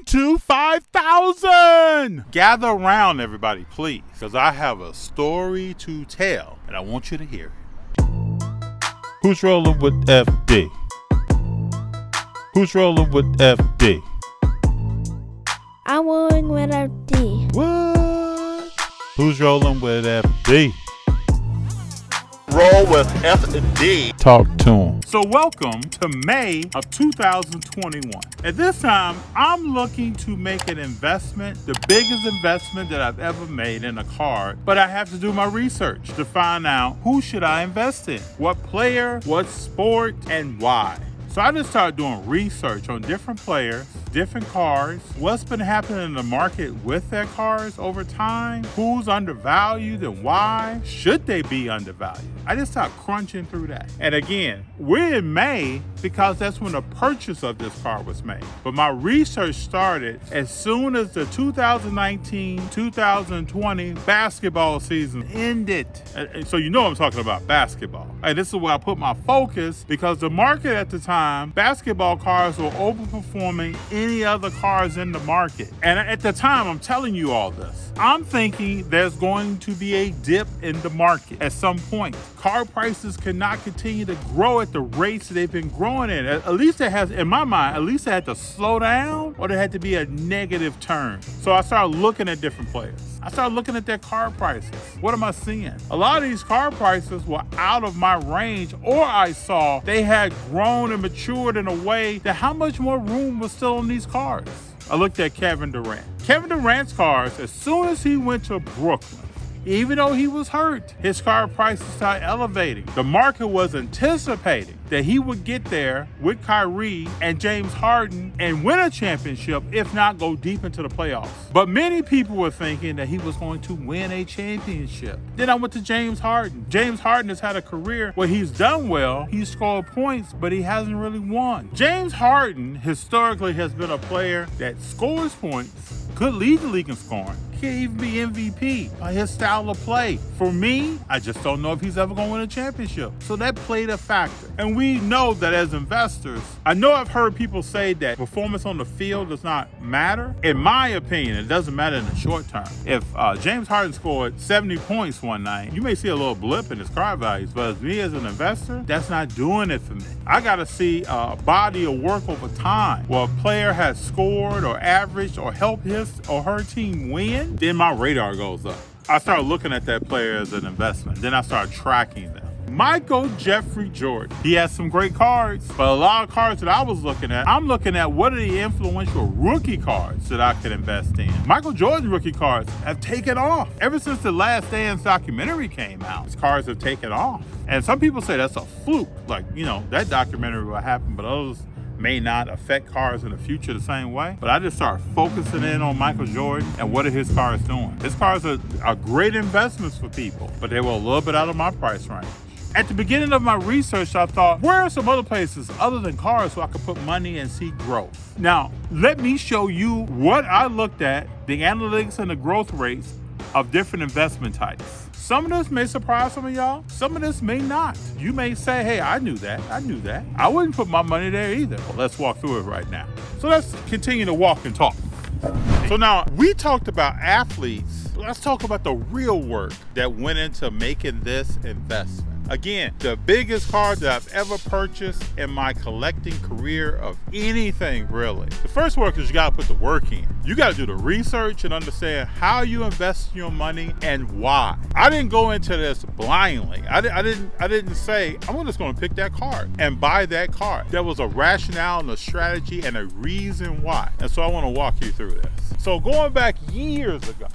to 5,000. Gather around, everybody, please, because I have a story to tell, and I want you to hear it. Who's rolling with FD? Who's rolling with FD? I'm rolling with FD. What? Who's rolling with FD? Roll with FD. Talk to him. So welcome to May of 2021. At this time, I'm looking to make an investment, the biggest investment that I've ever made in a card, but I have to do my research to find out who should I invest in, what player, what sport, and why. So I just started doing research on different players, different cards, what's been happening in the market with their cards over time, who's undervalued and why, should they be undervalued? I just started crunching through that. And again, we're in May because that's when the purchase of this card was made. But my research started as soon as the 2019-2020 basketball season ended. So you know I'm talking about basketball. And this is where I put my focus because the market at the time, basketball cards were overperforming any other cards in the market. And at the time, I'm telling you all this, I'm thinking there's going to be a dip in the market at some point. Card prices cannot continue to grow at the rates they've been growing in. At least it has, in my mind, at least it had to slow down or there had to be a negative turn. So I started looking at different players. I started looking at their card prices. What am I seeing? A lot of these card prices were out of my range, or I saw they had grown and matured in a way that how much more room was still on these cards. I looked at Kevin Durant. Kevin Durant's cards, as soon as he went to Brooklyn, even though he was hurt, his card prices started elevating. The market was anticipating that he would get there with Kyrie and James Harden and win a championship, if not go deep into the playoffs. But many people were thinking that he was going to win a championship. Then I went to James Harden. James Harden has had a career where he's done well. He's scored points, but he hasn't really won. James Harden historically has been a player that scores points, could lead the league in scoring, can't even be MVP by his style of play. For me, I just don't know if he's ever going to win a championship. So that played a factor. And we know that as investors, I know I've heard people say that performance on the field does not matter. In my opinion, it doesn't matter in the short term. If James Harden scored 70 points one night, you may see a little blip in his card values, but as me as an investor, that's not doing it for me. I got to see a body of work over time where a player has scored or averaged or helped his or her team win. Then my radar goes up. I started looking at that player as an investment. Then I started tracking them. Michael Jeffrey Jordan. He has some great cards, but a lot of cards that I was looking at, I'm looking at what are the influential rookie cards that I could invest in. Michael Jordan's rookie cards have taken off. Ever since the Last Dance documentary came out, his cards have taken off. And some people say that's a fluke. Like, you know, that documentary will happen, but others may not affect cards in the future the same way. But I just started focusing in on Michael Jordan and what are his cards doing. His cards are great investments for people, but they were a little bit out of my price range. At the beginning of my research, I thought, where are some other places other than cards so I could put money and see growth? Now, let me show you what I looked at, the analytics and the growth rates of different investment types. Some of this may surprise some of y'all. Some of this may not. You may say, hey, I knew that. I wouldn't put my money there either. Well, let's walk through it right now. So let's continue to walk and talk. So now we talked about athletes. Let's talk about the real work that went into making this investment. Again, the biggest card that I've ever purchased in my collecting career of anything, really. The first work is you gotta put the work in. You gotta do the research and understand how you invest your money and why. I didn't go into this blindly. I didn't say, I'm just gonna pick that card and buy that card. There was a rationale and a strategy and a reason why. And so I wanna walk you through this. So going back years ago,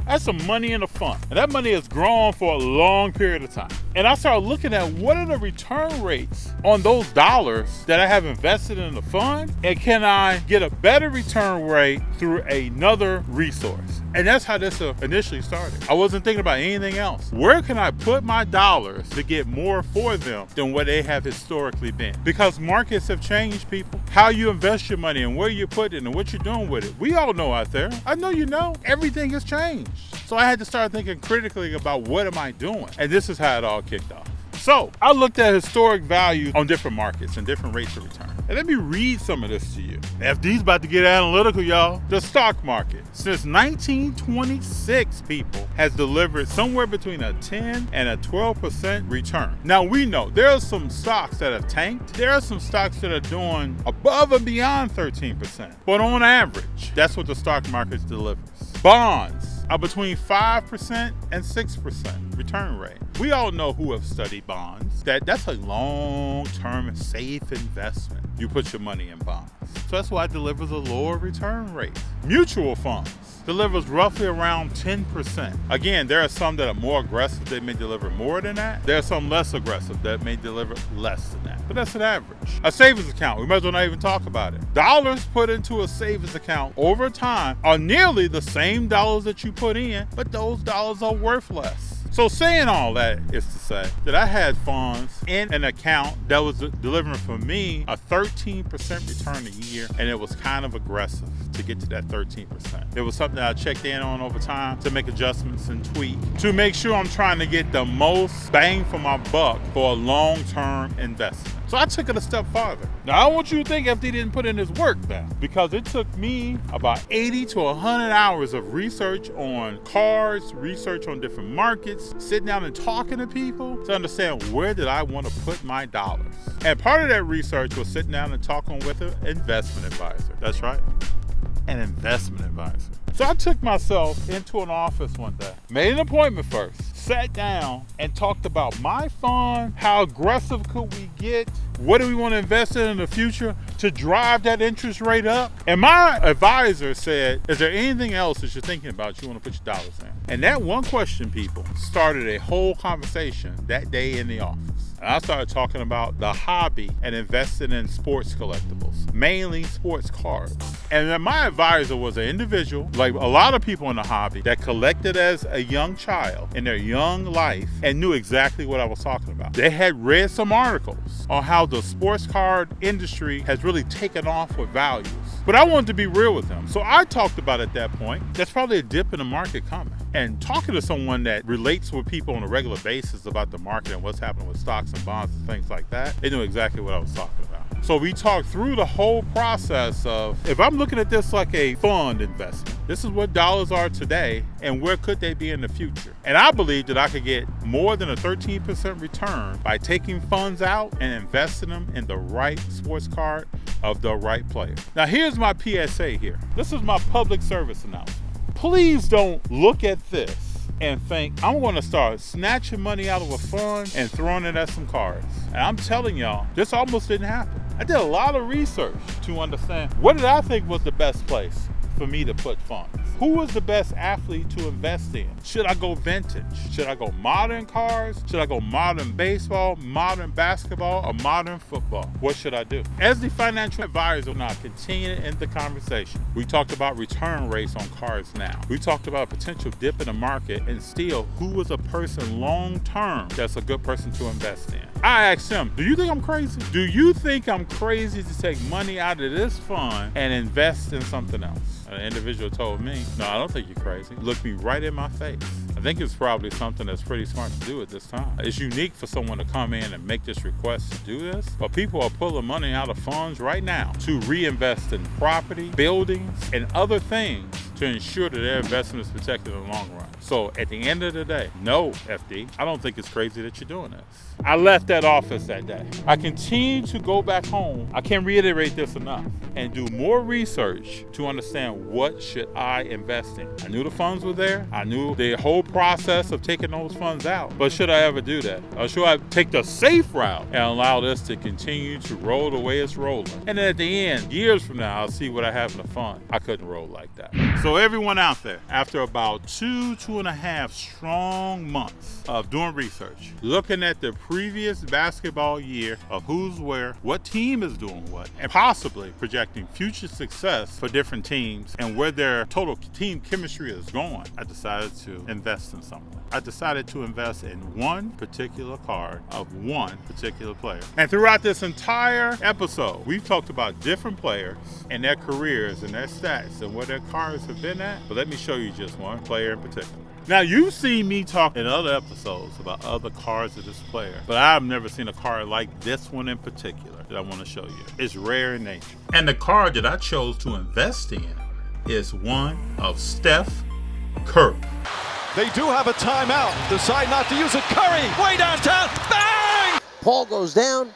that's some money in the fund. And that money has grown for a long period of time. And I started looking at what are the return rates on those dollars that I have invested in the fund, and can I get a better return rate through another resource? And that's how this initially started. I wasn't thinking about anything else. Where can I put my dollars to get more for them than what they have historically been? Because markets have changed, people. How you invest your money and where you put it and what you're doing with it. We all know out there. I know you know. Everything has changed. So I had to start thinking critically about what am I doing? And this is how it all kicked off. So I looked at historic values on different markets and different rates of return. And let me read some of this to you. FD's about to get analytical, y'all. The stock market, since 1926, people, has delivered somewhere between a 10 and a 12% return. Now, we know there are some stocks that have tanked. There are some stocks that are doing above and beyond 13%. But on average, that's what the stock market delivers. Bonds are between 5% and 6% return rate. We all know who have studied bonds. That's a long-term safe investment. You put your money in bonds. So that's why it delivers a lower return rate. Mutual funds delivers roughly around 10%. Again, there are some that are more aggressive that may deliver more than that. There are some less aggressive that may deliver less than that. But that's an average. A savings account, we might as well not even talk about it. Dollars put into a savings account over time are nearly the same dollars that you put in, but those dollars are worth less. So saying all that is to say that I had funds in an account that was delivering for me a 13% return a year, and it was kind of aggressive to get to that 13%. It was something that I checked in on over time to make adjustments and tweak to make sure I'm trying to get the most bang for my buck for a long-term investment. So I took it a step farther. Now, I want you to think FD didn't put in his work now, because it took me about 80 to 100 hours of research on cards, research on different markets, sitting down and talking to people to understand where did I want to put my dollars. And part of that research was sitting down and talking with an investment advisor. That's right, an investment advisor. So I took myself into an office one day, made an appointment first, sat down and talked about my fund, how aggressive could we get, what do we want to invest in the future to drive that interest rate up. And my advisor said, is there anything else that you're thinking about you want to put your dollars in? And that one question, people, started a whole conversation that day in the office. And I started talking about the hobby and investing in sports collectibles, mainly sports cards. And then my advisor was an individual, like a lot of people in the hobby, that collected as a young child in their young life and knew exactly what I was talking about. They had read some articles on how the sports card industry has really taken off with values. But I wanted to be real with them. So I talked about at that point, there's probably a dip in the market coming. And talking to someone that relates with people on a regular basis about the market and what's happening with stocks and bonds and things like that, they knew exactly what I was talking about. So we talked through the whole process of, if I'm looking at this like a fund investment, this is what dollars are today and where could they be in the future. And I believe that I could get more than a 13% return by taking funds out and investing them in the right sports card of the right player. Now here's my PSA here. This is my public service announcement. Please don't look at this and think I'm going to start snatching money out of a fund and throwing it at some cards. And I'm telling y'all, this almost didn't happen. I did a lot of research to understand what did I think was the best place for me to put funds. Who was the best athlete to invest in? Should I go vintage? Should I go modern cars? Should I go modern baseball, modern basketball, or modern football? What should I do? As the financial advisor, now continuing in the conversation, we talked about return rates on cards now. We talked about a potential dip in the market, and still, who was a person long term that's a good person to invest in? I asked him, do you think I'm crazy? Do you think I'm crazy to take money out of this fund and invest in something else? An individual told me, no, I don't think you're crazy. Looked me right in my face. I think it's probably something that's pretty smart to do at this time. It's unique for someone to come in and make this request to do this, but people are pulling money out of funds right now to reinvest in property, buildings, and other things to ensure that their investment is protected in the long run. So at the end of the day, no, FD, I don't think it's crazy that you're doing this. I left that office that day. I continue to go back home. I can't reiterate this enough, and do more research to understand what should I invest in. I knew the funds were there. I knew the whole process of taking those funds out. But should I ever do that? Or should I take the safe route and allow this to continue to roll the way it's rolling? And then at the end, years from now, I'll see what I have in the fund. I couldn't roll like that. So everyone out there, after about 2.5 strong months of doing research, looking at the previous basketball year of who's where, what team is doing what, and possibly projecting future success for different teams and where their total team chemistry is going, I decided to invest in something. I decided to invest in one particular card of one particular player. And throughout this entire episode, we've talked about different players and their careers and their stats and where their cards have been at. But let me show you just one player in particular. Now, you've seen me talk in other episodes about other cards of this player, but I've never seen a card like this one in particular that I want to show you. It's rare in nature. And the card that I chose to invest in is one of Steph Curry. They do have a timeout. Decide not to use it. Curry, way downtown. Bang! Paul goes down.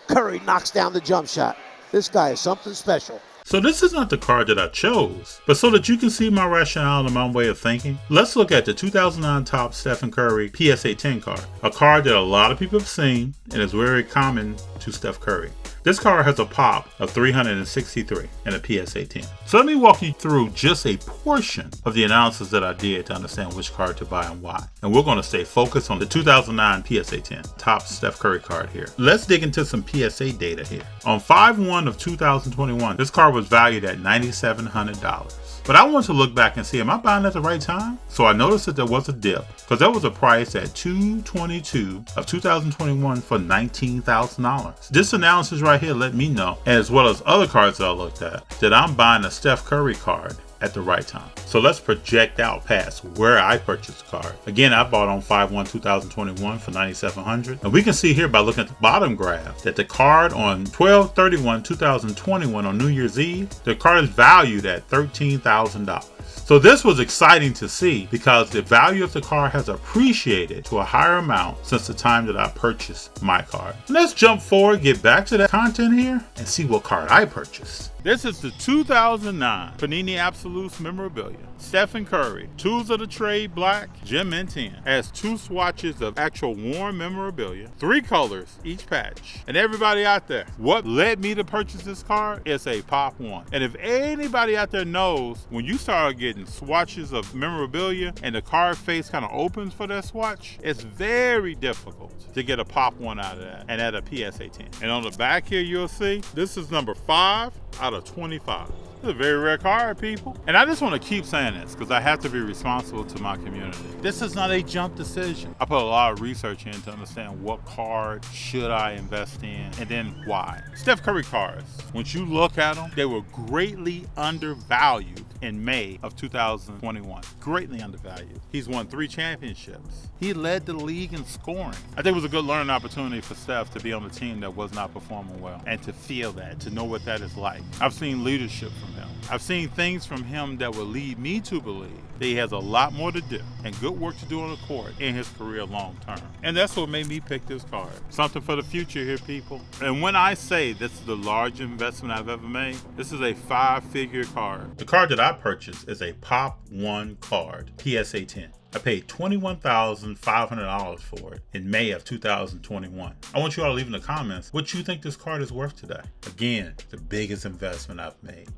Curry knocks down the jump shot. This guy is something special. So this is not the card that I chose, but so that you can see my rationale and my way of thinking, let's look at the 2009 Topps Stephen Curry PSA 10 card, a card that a lot of people have seen and is very common to Steph Curry. This card has a pop of 363 and a PSA 10. So let me walk you through just a portion of the analysis that I did to understand which card to buy and why. And we're going to stay focused on the 2009 PSA 10 Topps Steph Curry card here. Let's dig into some PSA data here. On 5/1 of 2021, this card was valued at $9,700. But I want to look back and see, am I buying at the right time? So I noticed that there was a dip because there was a price at 2/22 of 2021 for $19,000. This analysis right here let me know, as well as other cards that I looked at, that I'm buying a Steph Curry card at the right time. So let's project out past where I purchased the card. Again, I bought on 5/1/2021 for $9,700. And we can see here by looking at the bottom graph that the card on 12/31/2021 on New Year's Eve, the card is valued at $13,000. So this was exciting to see because the value of the card has appreciated to a higher amount since the time that I purchased my card. Let's jump forward, get back to the content here, and see what card I purchased. This is the 2009 Panini Absolutes Memorabilia. Stephen Curry, Tools of the Trade Black, Gem Mint 10. Has 2 swatches of actual worn memorabilia, 3 colors each patch. And everybody out there, what led me to purchase this card is a Pop 1. And if anybody out there knows, when you start getting swatches of memorabilia and the card face kind of opens for that swatch, it's very difficult to get a Pop 1 out of that and at a PSA 10. And on the back here, you'll see this is number 5 out of 25. It's a very rare card, people. And I just want to keep saying this because I have to be responsible to my community. This is not a jump decision. I put a lot of research in to understand what card should I invest in and then why. Steph Curry cards, once you look at them, they were greatly undervalued in May of 2021. Greatly undervalued. He's won 3 championships. He led the league in scoring. I think it was a good learning opportunity for Steph to be on a team that was not performing well and to feel that, to know what that is like. I've seen leadership from him. I've seen things from him that will lead me to believe that he has a lot more to do and good work to do on the court in his career long term. And that's what made me pick this card. Something for the future here, people. And when I say this is the largest investment I've ever made, this is a 5-figure card. The card that I purchased is a Pop 1 card, PSA 10. I paid $21,500 for it in May of 2021. I want you all to leave in the comments what you think this card is worth today. Again, the biggest investment I've made.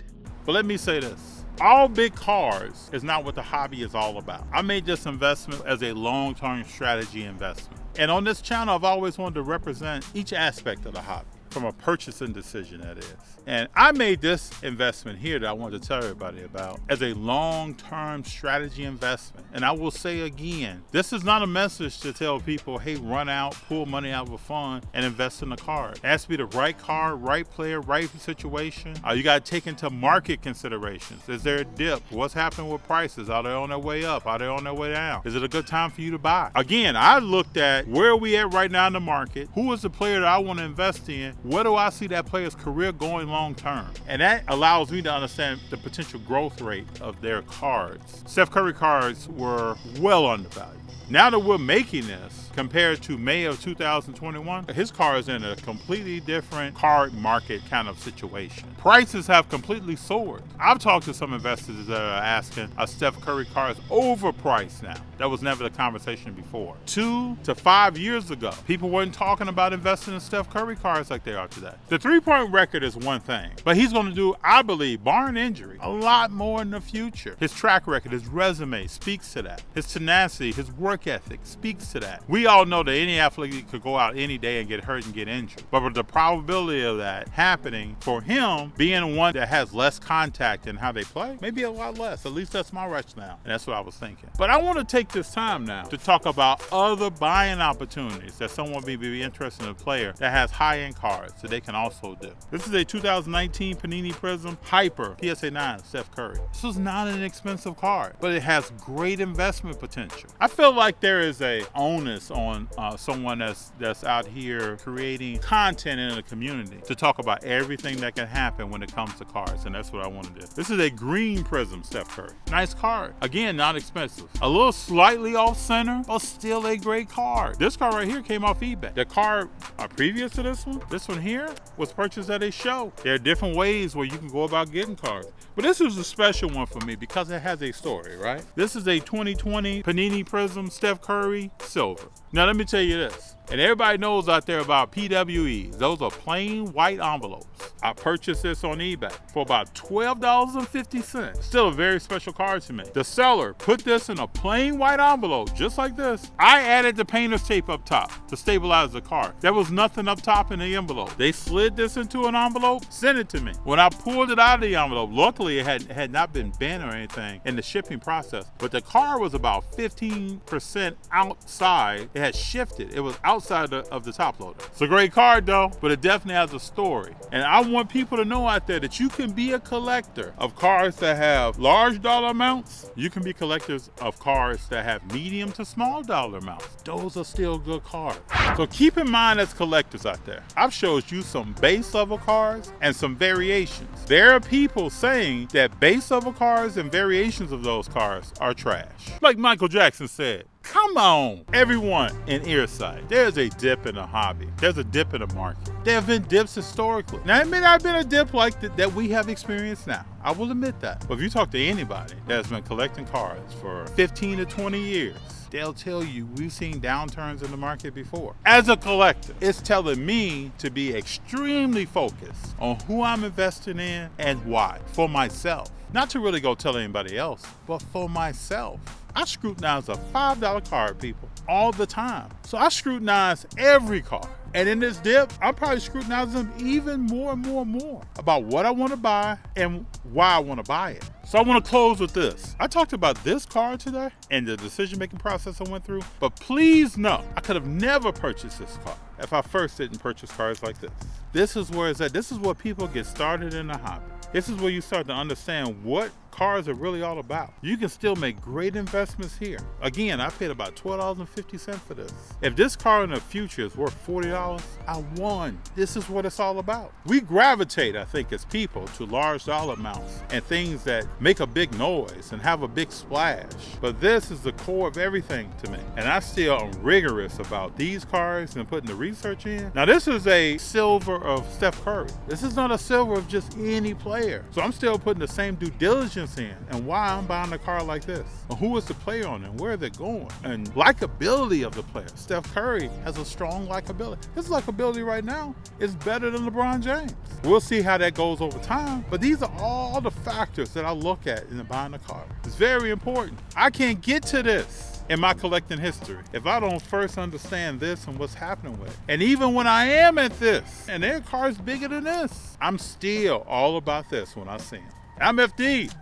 But let me say this. All big cards is not what the hobby is all about. I made this investment as a long-term strategy investment. And on this channel, I've always wanted to represent each aspect of the hobby, from a purchasing decision, that is. And I made this investment here that I wanted to tell everybody about as a long-term strategy investment. And I will say again, this is not a message to tell people, hey, run out, pull money out of a fund and invest in a card. It has to be the right card, right player, right situation. You got to take into market considerations. Is there a dip? What's happening with prices? Are they on their way up? Are they on their way down? Is it a good time for you to buy? Again, I looked at where are we at right now in the market? Who is the player that I want to invest in? Where do I see that player's career going long term? And that allows me to understand the potential growth rate of their cards. Steph Curry cards were well undervalued. Now that we're making this, compared to May of 2021, his card is in a completely different card market kind of situation. Prices have completely soared. I've talked to some investors that are asking, are Steph Curry cards overpriced now? That was never the conversation before. 2 to 5 years ago, people weren't talking about investing in Steph Curry cards like they are today. The 3-point record is one thing, but he's going to do, I believe, barring injury, a lot more in the future. His track record, his resume speaks to that. His tenacity, his work ethic speaks to that. We all know that any athlete could go out any day and get hurt and get injured. But with the probability of that happening for him being one that has less contact in how they play, maybe a lot less. At least that's my rationale. And that's what I was thinking. But I want to take take this time now to talk about other buying opportunities that someone may be interested in a player that has high-end cards that they can also do. This is a 2019 Panini Prism Hyper PSA 9 Steph Curry. This is not an expensive card, but it has great investment potential. I feel like there is a onus on someone that's out here creating content in the community to talk about everything that can happen when it comes to cards, and that's what I want to do. This is a green Prism Steph Curry. Nice card. Again, not expensive. A little slightly off center, but still a great card. This card right here came off eBay. The card previous to this one here, was purchased at a show. There are different ways where you can go about getting cards, but this is a special one for me because it has a story, right? This is a 2020 Panini Prism Steph Curry Silver. Now let me tell you this, and everybody knows out there about PWEs. Those are plain white envelopes. I purchased this on eBay for about $12.50. Still a very special card to me. The seller put this in a plain white envelope, just like this. I added the painter's tape up top to stabilize the card. There was nothing up top in the envelope. They slid this into an envelope, sent it to me. When I pulled it out of the envelope, luckily it had not been bent or anything in the shipping process, but the card was about 15% outside. It had shifted. It was outside of the top loader. It's a great card though, but it definitely has a story. And I want people to know out there that you can be a collector of cards that have large dollar amounts. You can be collectors of cards that have medium to small dollar amounts. Those are still good cards. So keep in mind as collectors out there, I've showed you some base level cards and some variations. There are people saying that base level cards and variations of those cards are trash. Like Michael Jackson said, come on, everyone in earsight. There's a dip in the hobby. There's a dip in the market. There have been dips historically. Now, it may not have been a dip like that we have experienced now. I will admit that. But if you talk to anybody that's been collecting cards for 15 to 20 years, they'll tell you we've seen downturns in the market before. As a collector, it's telling me to be extremely focused on who I'm investing in and why, for myself. Not to really go tell anybody else, but for myself. I scrutinize a $5 card, people, all the time. So I scrutinize every card. And in this dip, I'm probably scrutinizing them even more and more about what I want to buy and why I want to buy it. So I want to close with this. I talked about this card today and the decision-making process I went through, but please know, I could have never purchased this card if I first didn't purchase cards like this. This is where it's at. This is where people get started in the hobby. This is where you start to understand what cards are really all about. You can still make great investments here. Again, I paid about $12.50 for this. If this card in the future is worth $40, I won. This is what it's all about. We gravitate, I think, as people to large dollar amounts and things that make a big noise and have a big splash. But this is the core of everything to me. And I still am rigorous about these cards and putting the research in. Now, this is a silver of Steph Curry. This is not a silver of just any player. So I'm still putting the same due diligence in and why I'm buying a card like this, and who is the player on it, and where they're going, and likability of the player. Steph Curry has a strong likability. His likability right now is better than LeBron James. We'll see how that goes over time, but these are all the factors that I look at in buying a card. It's very important. I can't get to this in my collecting history if I don't first understand this and what's happening with it. And even when I am at this, and there are cards bigger than this, I'm still all about this when I see them. I'm FD.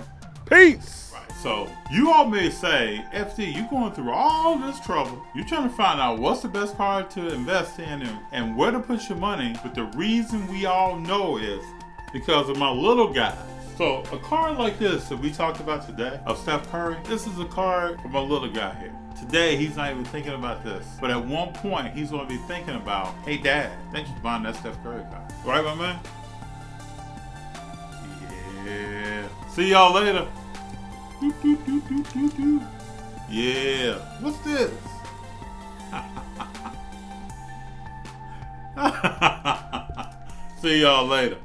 Peace. Right. So you all may say, FD, you going through all this trouble. You're trying to find out what's the best card to invest in and where to put your money. But the reason we all know is because of my little guy. So a card like this that we talked about today of Steph Curry, this is a card for my little guy here. Today, he's not even thinking about this. But at one point, he's going to be thinking about, hey, Dad, thanks for buying that Steph Curry card. Right, my man? Yeah. See y'all later. Yeah. What's this? See y'all later.